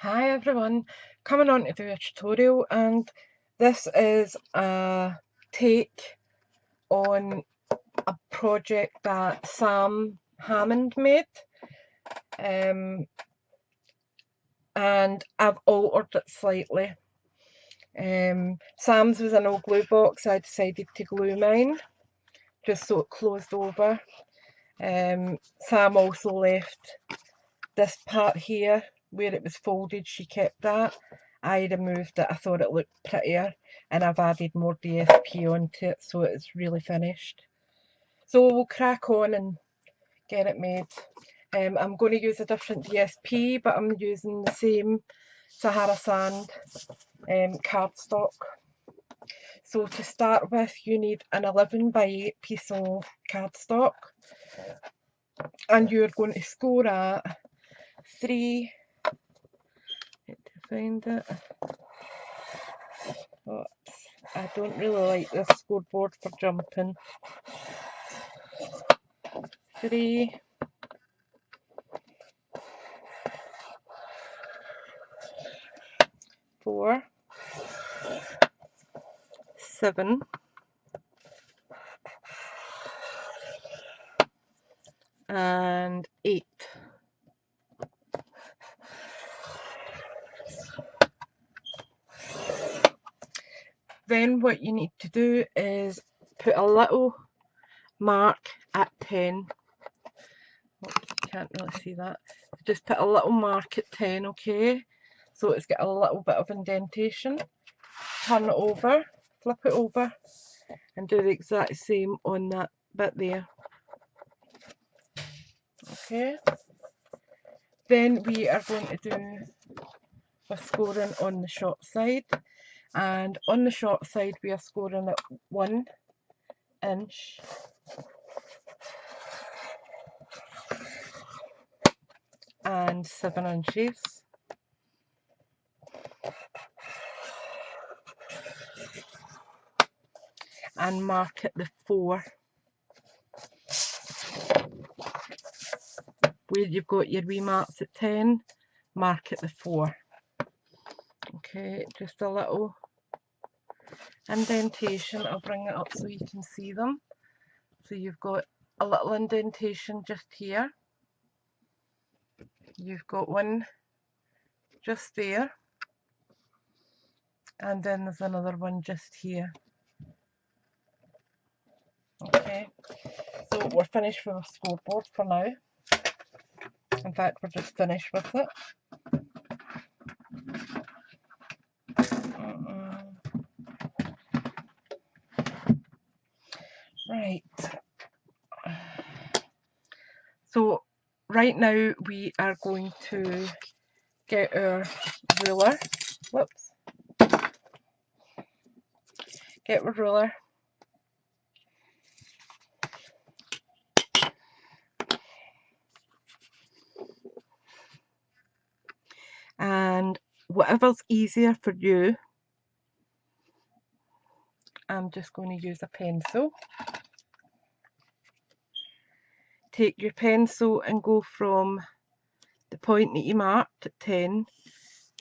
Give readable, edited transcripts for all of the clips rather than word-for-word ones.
Hi everyone, coming on to do a tutorial, and this is a take on a project that Sam Hammond made, and I've altered it slightly. Sam's was an old glue box. I decided to glue mine just so it closed over. Sam also left this part here where it was folded. She kept that. I removed it. I thought it looked prettier, and I've added more DSP onto it, so it's really finished. So we'll crack on and get it made. I'm going to use a different DSP, but I'm using the same Sahara Sand cardstock. So to start with, you need an 11 by 8 piece of cardstock, and you're going to score at 3. Need to find it. Oh, I don't really like this scoreboard for jumping. 3, 4, 7, and 8. Then what you need to do is put a little mark at 10. Oops, you can't really see that. Just put a little mark at 10, okay? So it's got a little bit of indentation. Turn it over, flip it over, and do the exact same on that bit there. Okay. Then we are going to do a scoring on the short side, and on the short side we are scoring at 1 inch and 7 inches. And mark at the 4 where you've got your wee marks at 10, mark at the 4. Okay, just a little indentation. I'll bring it up so you can see them. So you've got a little indentation just here, you've got one just there, and then there's another one just here. Okay, so we're finished with our scoreboard for now. In fact, we're just finished with it. Right. So right now we are going to get our ruler. Whoops. Get our ruler. And whatever's easier for you, I'm just going to use a pencil. Take your pencil and go from the point that you marked at 10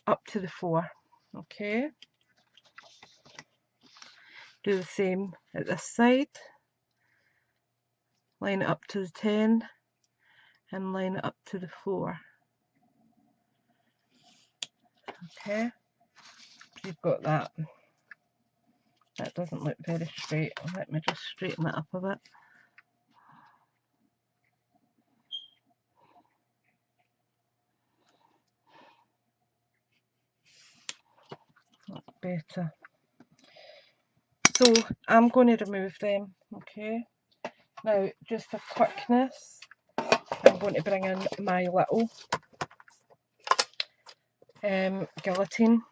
up to the 4. Okay. Do the same at this side. Line it up to the 10 and line it up to the 4. Okay. You've got that. That doesn't look very straight. Let me just straighten it up a bit. That's better. So I'm going to remove them. Okay. Now, just for quickness, I'm going to bring in my little guillotine.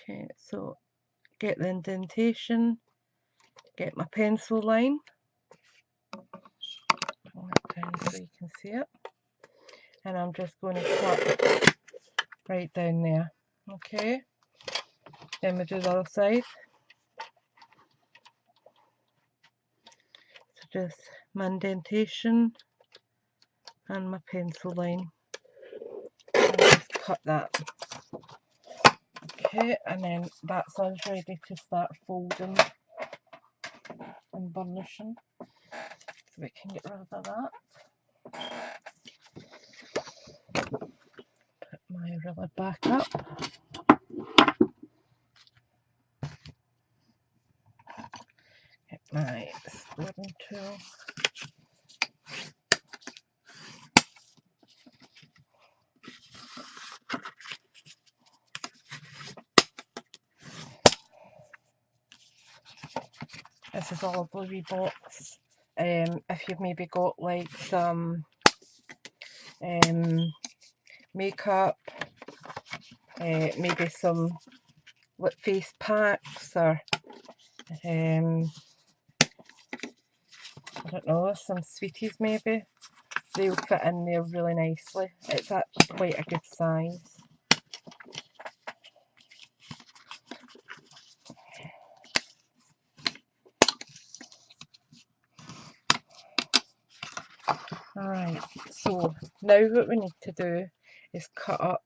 Okay, so get the indentation, get my pencil line, pull it down so you can see it, and I'm just going to cut right down there. Okay, then we do the other side. So just my indentation, and my pencil line. And just cut that. Okay, and then that's us ready to start folding and burnishing. So we can get rid of that. Put my ruler back up. Get my squaring tool. This is all a wee box. If you've maybe got like some makeup, maybe some lip face packs, or I don't know, some sweeties maybe, they'll fit in there really nicely. It's actually quite a good size. Alright, so now what we need to do is cut up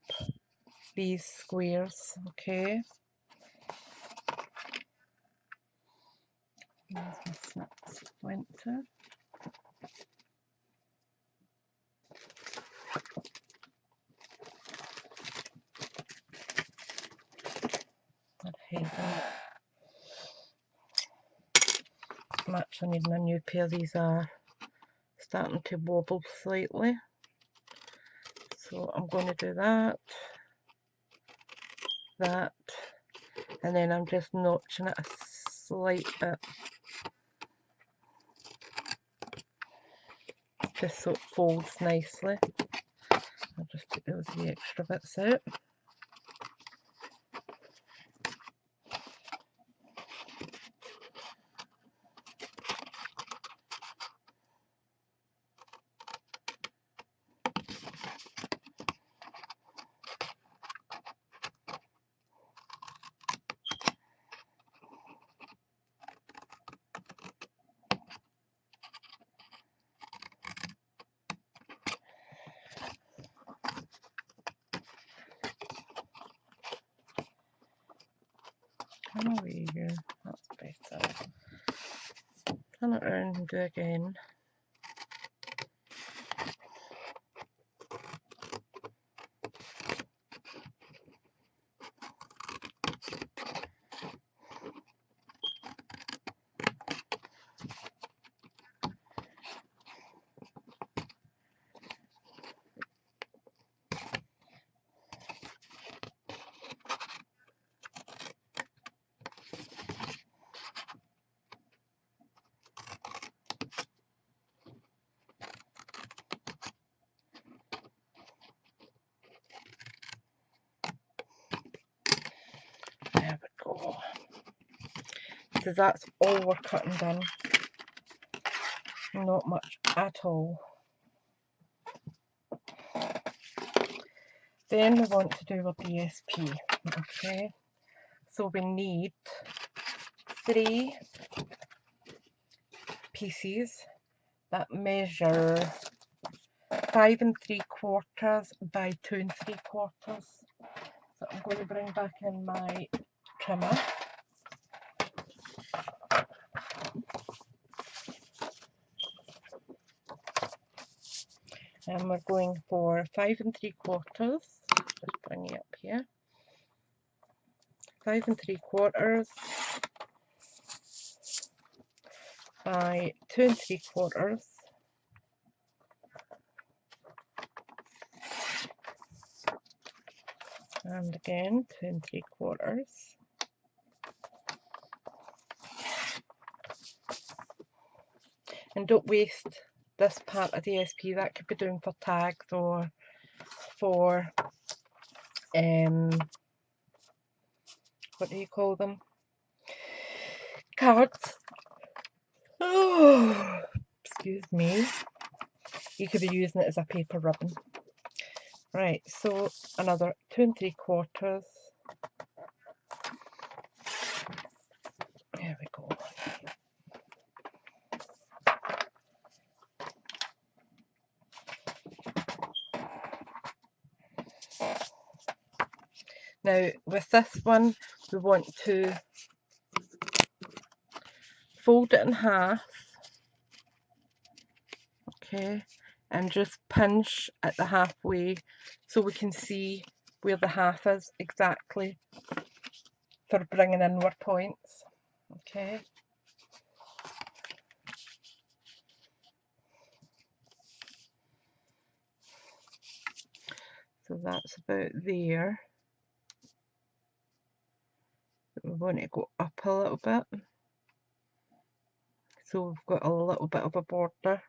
these squares, okay? There's my snip splinter. I'm actually needing a new pair. These are starting to wobble slightly. So I'm going to do that, and then I'm just notching it a slight bit, just so it folds nicely. I'll just take those wee extra bits out. There we go, that's better. Turn it around and do again. There we go. So that's all we're cutting done. Not much at all. Then we want to do our DSP. Okay, so we need 3 pieces that measure 5 3/4 by 2 3/4. So I'm going to bring back in my trimmer. And we're going for 5 3/4. Just bring it up here. 5 3/4 by 2 3/4. And again 2 3/4. And don't waste this part of DSP. That could be doing for tags or for what do you call them? Cards. Oh, excuse me. You could be using it as a paper ribbon. Right, so another 2 3/4. There we go. Now with this one we want to fold it in half, okay, and just pinch at the halfway so we can see where the half is exactly for bringing in our points, okay. So that's about there. We want to go up a little bit, so we've got a little bit of a border.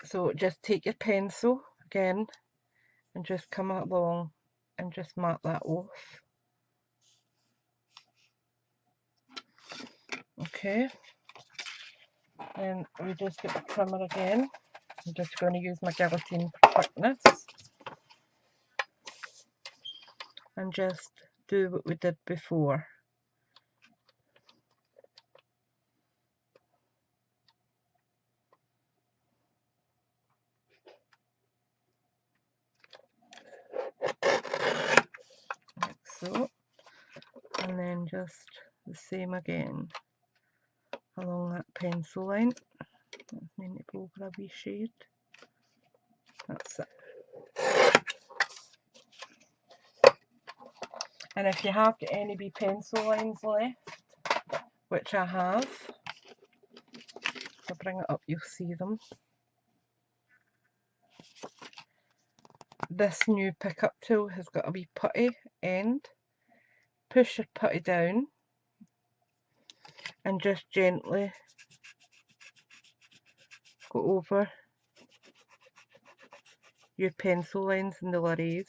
So just take your pencil again and just come along and just mark that off. Okay, and we just get the trimmer again. I'm just going to use my guillotine for quickness and just do what we did before. Like so, and then just the same again along that pencil line. Let's need to go over a wee shade. That's it. And if you have got any wee pencil lines left, which I have, if I bring it up you'll see them. This new pickup tool has got a wee putty end. Push your putty down and just gently go over your pencil lines and the lines.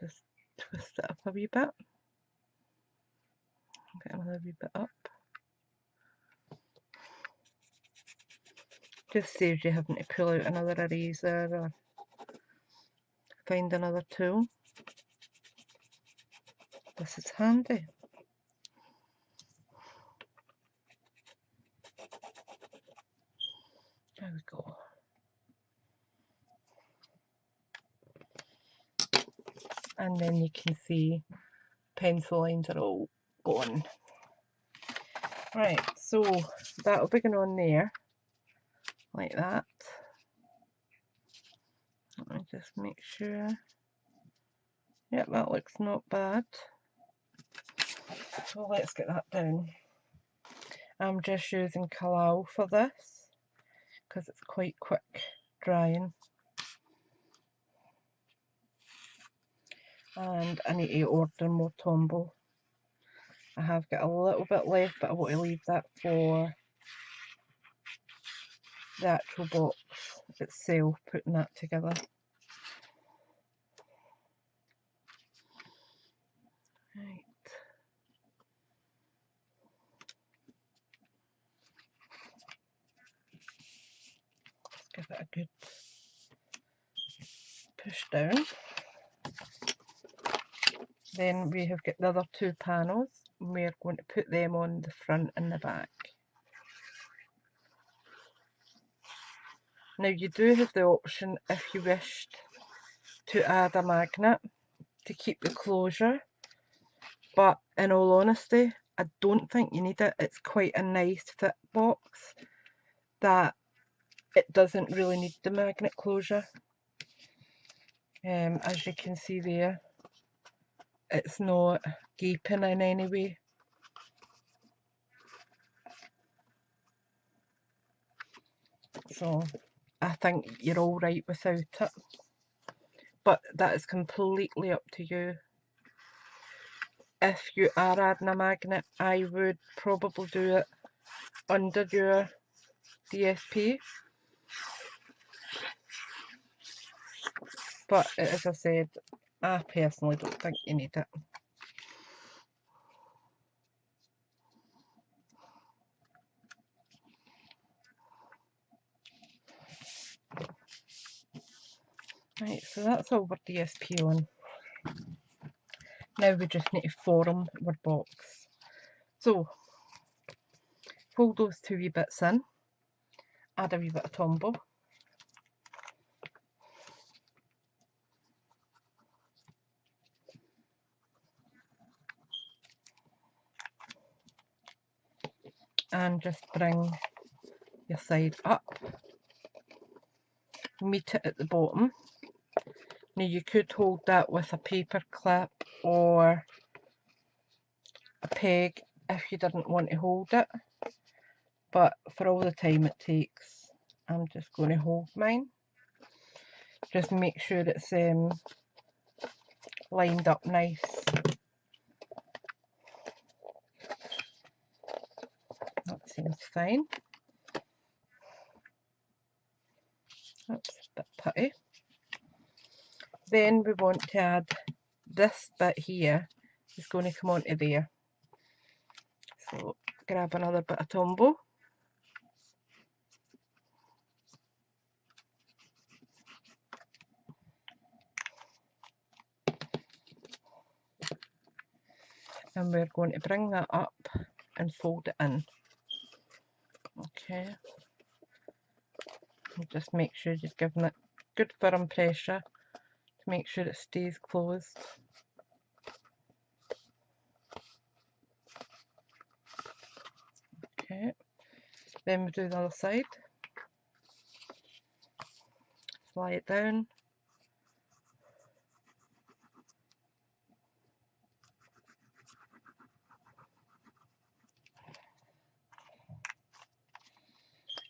Just twist it up a wee bit. Get another wee bit up. Just saves you having to pull out another eraser or find another tool. This is handy. There we go. And then you can see pencil lines are all gone. Right, so that'll be going on there, like that. Let me just make sure. Yep, that looks not bad. So let's get that down. I'm just using Kalal for this because it's quite quick drying. And I need to order more Tombow. I have got a little bit left, but I want to leave that for the actual box itself, putting that together. Right. Let's give it a good push down. Then we have got the other two panels, and we're going to put them on the front and the back. Now you do have the option, if you wished, to add a magnet to keep the closure, but in all honesty I don't think you need it. It's quite a nice fit box that it doesn't really need the magnet closure. As you can see there, it's not gaping in any way. So I think you're alright without it, but that is completely up to you. If you are adding a magnet, I would probably do it under your DSP, but as I said, I personally don't think you need it. Right, so that's all we're DSP on. Now we just need to form our box. So fold those two wee bits in, add a wee bit of Tombow, and just bring your side up, meet it at the bottom. Now you could hold that with a paper clip or a peg if you didn't want to hold it, but for all the time it takes, I'm just going to hold mine. Just make sure it's lined up nice. That seems fine. That's a bit putty. Then we want to add this bit here, is going to come onto there. So grab another bit of Tombow, and we're going to bring that up and fold it in. Okay, and just make sure you're giving it good firm pressure to make sure it stays closed. Okay, then we do the other side. Slide it down.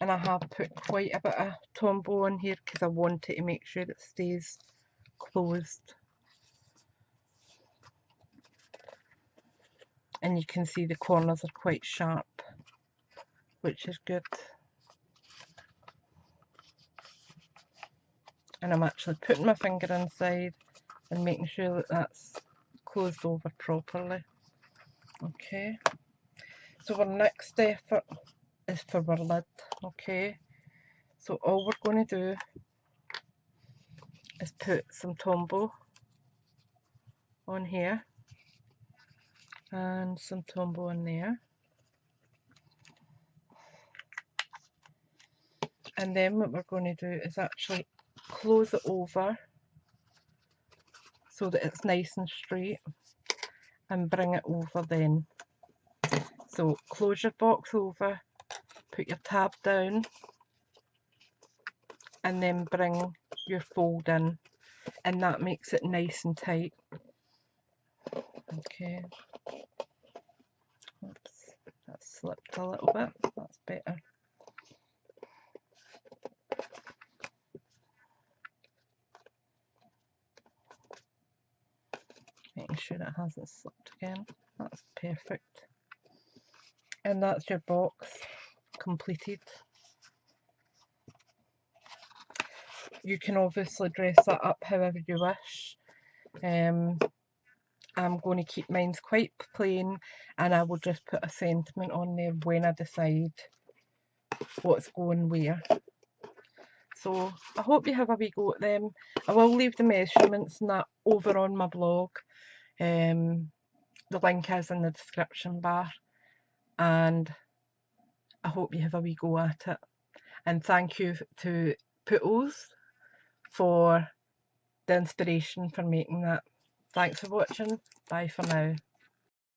And I have put quite a bit of Tombow on here because I wanted to make sure it stays closed. And you can see the corners are quite sharp, which is good. And I'm actually putting my finger inside and making sure that that's closed over properly. Okay, so our next effort is for our lid. Okay, so all we're going to do is put some Tombow on here and some Tombow in there, and then what we're going to do is actually close it over so that it's nice and straight, and bring it over then. So close your box over, put your tab down, and then bring your fold in, and that makes it nice and tight. Okay, oops, that slipped a little bit, that's better. Making sure it hasn't slipped again, that's perfect. And that's your box completed. You can obviously dress that up however you wish. I'm going to keep mine quite plain, and I will just put a sentiment on there when I decide what's going where. So I hope you have a wee go at them. I will leave the measurements and that over on my blog. The link is in the description bar, and I hope you have a wee go at it. And thank you to Poodles for the inspiration for making that. Thanks for watching. Bye for now.